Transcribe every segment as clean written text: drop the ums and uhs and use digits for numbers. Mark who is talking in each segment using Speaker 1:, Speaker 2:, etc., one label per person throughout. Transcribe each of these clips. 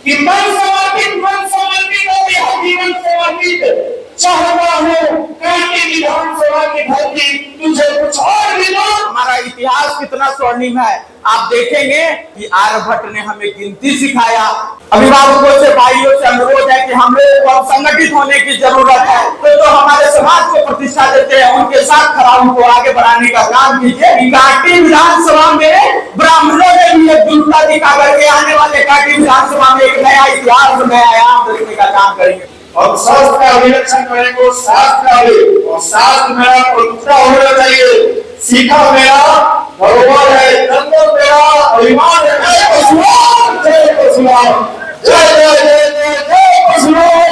Speaker 1: कि मन समर्पित और यह जीवन समर्पित चाहता हूँ। कांटी विधानसभा की धरती तुझे कुछ और मिलो।
Speaker 2: हमारा इतिहास कितना स्वर्णिम है। आप देखेंगे कि आर्यभट्ट ने हमें गिनती सिखाया। अभिभावकों से, भाइयों से अनुरोध है कि हम लोग को संगठित होने की जरूरत है। तो हमारे समाज को प्रतिष्ठा देते हैं उनके साथ खड़ा उनको आगे बढ़ाने का काम कीजिए। कांटी विधानसभा में ब्राह्मणों ने भी एक दुर्गा दिखा करके आने वाले कांटी विधानसभा में एक नया इतिहास, नया आयाम रखने का काम करेंगे।
Speaker 1: और शास्त्र का विवेचन करेंगे, शास्त्र का भी, और शास्त्र मेरा पवित्र होना चाहिए। सीखा मेरा भगवान है, तंत्र मेरा अभिमान है। जय परशुराम, जय परशुराम, जय जय जय जय जय परशुराम।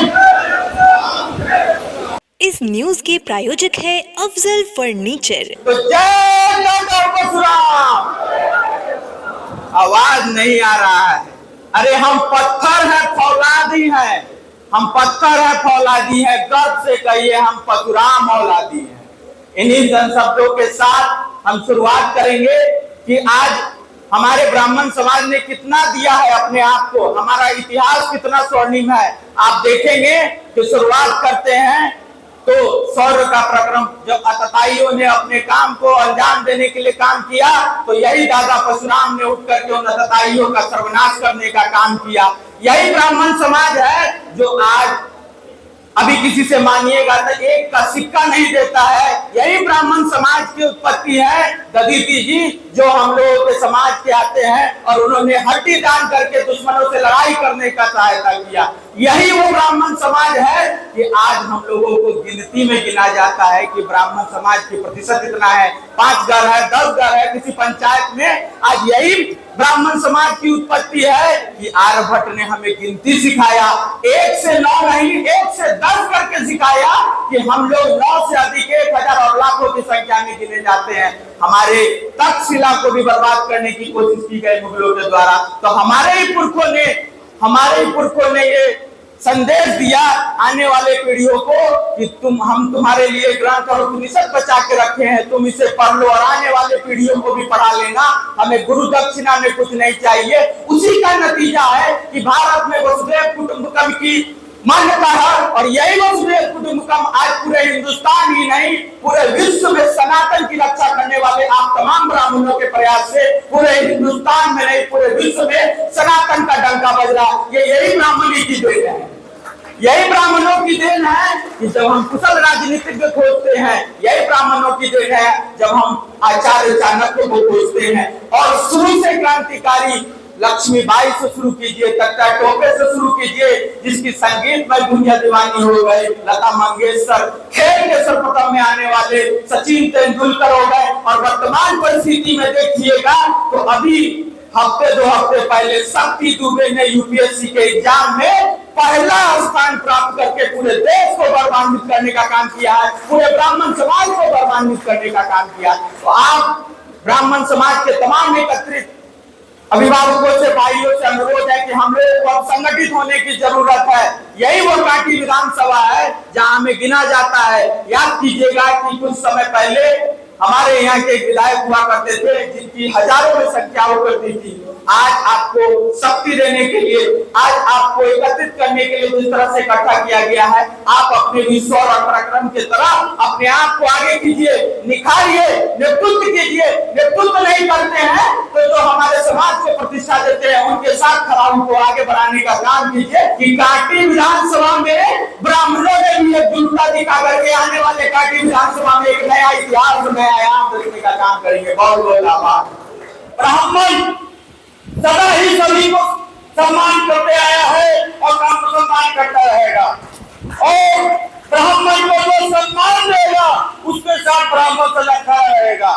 Speaker 3: इस न्यूज के प्रायोजक है अफजल फर्नीचर।
Speaker 2: तो जय जय परशुराम। आवाज नहीं आ रहा है। अरे हम पत्थर है, फौलादी है। हम पत्थर है, फौलादी है। गर्व से कहिए हम परशुराम औलादी हैं। इन्हीं शब्दों के साथ हम शुरुआत करेंगे कि आज हमारे ब्राह्मण समाज ने कितना दिया है अपने आप को। हमारा इतिहास कितना स्वर्णिम है। आप देखेंगे कि शुरुआत करते हैं तो सौर्य का प्रक्रम जब आतताइयों ने अपने काम को अंजाम देने के लिए काम किया तो यही दादा परशुराम ने उठ करके उन आतताइयों का सर्वनाश करने का काम किया। यही ब्राह्मण समाज है जो आज अभी किसी से मानिएगा तो एक का सिक्का नहीं देता है। यही ब्राह्मण समाज की उत्पत्ति है। दधीती जी जो हम लोगों के समाज के आते हैं और उन्होंने हड्डी दान करके दुश्मनों से लड़ाई करने का सहायता किया। यही वो ब्राह्मण समाज है कि आज हम लोगों को गिनती में गिना जाता है कि ब्राह्मण समाज की प्रतिशत इतना है, 5 घर है, 10 घर है किसी पंचायत में। आज यही ब्राह्मण समाज की उत्पत्ति है कि आर्यभट्ट ने हमें गिनती सिखाया। 1 से 9 नहीं, 1 से 10 करके सिखाया कि हम लोग 9 से अधिक 1000 और लाखों की संख्या में गिने जाते हैं। हमारे तक्षशिला को भी बर्बाद करने की कोशिश की गई मुगलों के द्वारा। तो हमारे ही पुरखों ने ये संदेश दिया आने वाले पीढ़ियों को कि हम तुम्हारे लिए ग्रंथ और उपनिषद बचा के रखे हैं, तुम इसे पढ़ लो और आने वाले पीढ़ियों को भी पढ़ा लेना। हमें गुरु दक्षिणा में कुछ नहीं चाहिए। उसी का नतीजा है कि भारत में वसुधैव कुटुंबकम की मान्यता है और यही वसुधैव कुटुंबकम आज पूरे हिंदुस्तान ही नहीं पूरे विश्व में सनातन की रक्षा करने वाले आप तमाम ब्राह्मणों के प्रयास से पूरे हिंदुस्तान में नहीं पूरे विश्व में सनातन का डंका बज रहा। ये यही ब्राह्मणी की देन है। यही ब्राह्मणों की देन है कि जब हम कुशल राजनीतिज्ञ खोजते हैं। यही ब्राह्मणों की देन है जब हम आचार्य चाणक्य को खोजते हैं। और शुरू से क्रांतिकारी लक्ष्मीबाई से शुरू कीजिए, तख्ता टोपे से शुरू कीजिए जिसकी संगीत में दुनिया दीवानी हो गई, लता मंगेशकर, खेल के सर्वप्रथम में आने वाले सचिन तेंदुलकर हो गए। और वर्तमान परिस्थिति में देखिएगा तो अभी हफ्ते 2 हफ्ते पहले शक्ति दुबे ने यूपीएससी के एग्जाम में पहला स्थान प्राप्त करके पूरे देश को गौरवान्वित करने का काम किया है, पूरे ब्राह्मण समाज को गौरवान्वित करने का काम किया। तो आप ब्राह्मण समाज के तमाम एकत्रित अभिभावकों से, भाइयों से अनुरोध है कि हम लोग को अब संगठित होने की जरूरत है। यही वो कांटी विधानसभा है जहां हमें गिना जाता है। याद कीजिएगा कि कुछ समय पहले हमारे यहाँ के विधायक हुआ करते थे जिनकी हजारों में संख्या हुआ करती थी। आज आपको शक्ति देने के लिए, आज आपको एकत्रित करने के लिए जिस तरह से इकट्ठा किया गया है, आप अपने विश्वास और पराक्रम के तरह अपने आप को आगे कीजिए, निखारिए, नेतृत्व कीजिए। नेतृत्व नहीं करते हैं तो जो हमारे समाज को प्रतिष्ठा देते हैं उनके साथ खड़ा उनको आगे बढ़ाने का काम कीजिए। कि कांटी विधानसभा में ब्राह्मणों ने भी एक दुर्गा दिखा करके आने वाले कांटी विधानसभा में एक नया इतिहास, नया आयाम रखने का काम करेंगे। बहुत बहुत आभार। ब्राह्मण सदा ही सभी को सम्मान करते आया है और काम को सम्मान करता रहेगा। और ब्राह्मण को जो सम्मान देगा उसके साथ ब्राह्मण सदा खड़ा रहेगा।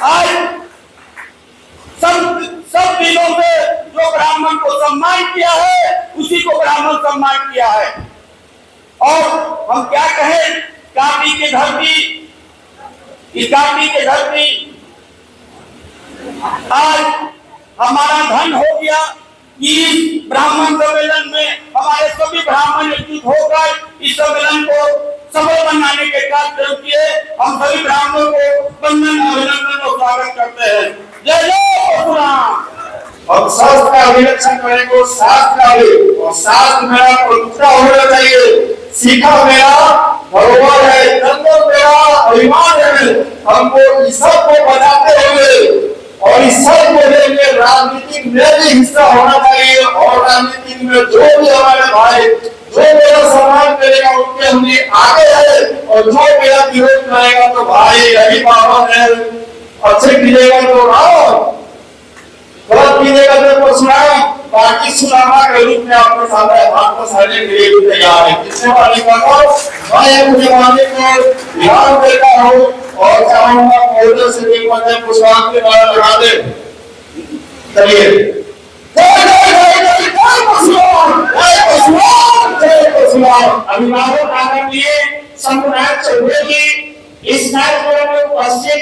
Speaker 2: आज सब दिनों में जो ब्राह्मण को सम्मान किया है उसी को ब्राह्मण सम्मान किया है। और हम क्या कहें, कांटी की धरती, इस कांटी की धरती आज हमारा धन हो गया कि इस ब्राह्मण सम्मेलन में हमारे सभी ब्राह्मण एकजुट होकर इस सम्मेलन को सफल बनाने के कार्य किए। हम सभी ब्राह्मणों को वंदन, अभिनंदन और स्वागत करते हैं। जय जय परशुराम।
Speaker 1: हम शास्त्र का अभिरक्षण करेंगे और शास्त्र का भी, और शास्त्र मेरा प्रभुता होना चाहिए। सीखा मेरा धरोहर है, दंडक मेरा अभिमान है। हमको इस सब को बचाते हुए और इस सब को लेकर राजनीति में भी हिस्सा होना चाहिए, और राजनीति में जो भी हमारे भाई जो मेरा सम्मान करेगा उनके हमने आगे है, और जो मेरा विरोध करेगा तो भाई यही बाबा है, अच्छे कीजिएगा तो राम, गलत कीजिएगा तो परशुराम। बाकी सुनामा के रूप में आपके सामने हाथ को साझे के लिए तैयार है। किसने वाली बात मैं मुझे मानने को ध्यान देता हूँ और चाहूंगा महोदय से एक बार पुष्पांजलि के नारा लगा दे। चलिए जय जय जय जय जय परशुराम, जय परशुराम, जय परशुराम।
Speaker 4: अभिभावक आदरणीय शंभुनाथ चौधरी जी, इस कार्यक्रम में उपस्थित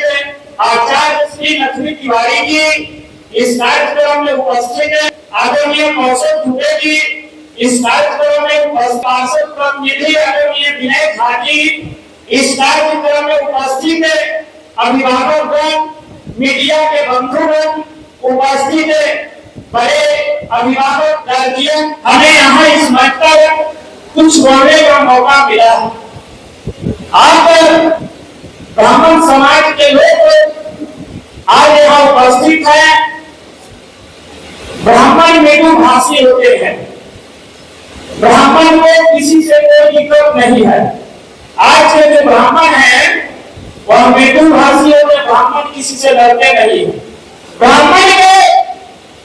Speaker 4: आचार्य श्री लक्ष्मी तिवारी जी, इस कार्यक्रम में उपस्थित आदरणीय कौशल दुबे जी, इस कार्यक्रम में उपस्थित प्रतिनिधि आदरणीय विनय झा जी, इस कार्यक्रम में उपस्थित अभिभावक, मीडिया के बंधुगण, उपस्थित बड़े अभिभावक गार्जियन, हमें यहाँ इस मंच पर कुछ बोलने का मौका मिला। आप ब्राह्मण समाज के लोग आज यहाँ उपस्थित हैं। ब्राह्मण मृदु भाषी होते हैं, ब्राह्मण को किसी से कोई दिक्कत नहीं है। आज के जो ब्राह्मण हैं वह मृदु भाषी होते, ब्राह्मण किसी से लड़ते नहीं। ब्राह्मण के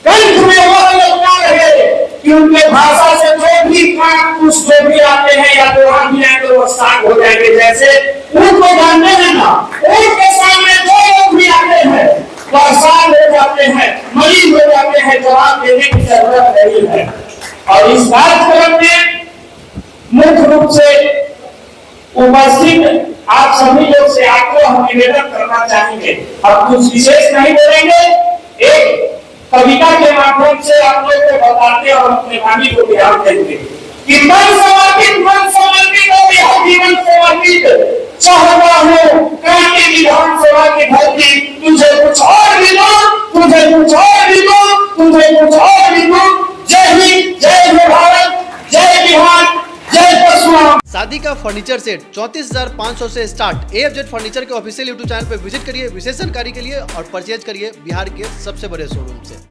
Speaker 4: कंठ में वो लगता रहे कि उनके भाषा से जो भी काम कुछ जो भी आते हैं या तो हम भी आएंगे वो शांत हो जाएंगे। जैसे उनको जानते हैं ना, उनके सामने जो लोग भी आते हैं परेशान हो जाते हैं, मरीज हो जाते हैं, जवाब देने की जरूरत नहीं है। और इस कार्यक्रम में मुख्य रूप से उपस्थित आप सभी लोग से आपको हम निवेदन करना चाहेंगे। अब कुछ विशेष नहीं बोलेंगे, एक कविता के माध्यम से आप लोग को बताते और अपने वाणी को ध्यान देंगे कि मन समर्पित हो गया, जीवन समर्पित चाहता हूँ कांटे विधानसभा की धरती, तुझे कुछ और भी दो, तुझे कुछ और भी दो, तुझे कुछ और भी दो। जय हिंद, जय भारत, जय बिहार, जय परशुराम।
Speaker 5: शादी का फर्नीचर सेट 34,500 से स्टार्ट। AFZ फर्नीचर के ऑफिशियल यूट्यूब चैनल पर विजिट करिए विशेष जानकारी के लिए और परचेज करिए बिहार के सबसे बड़े शोरूम से।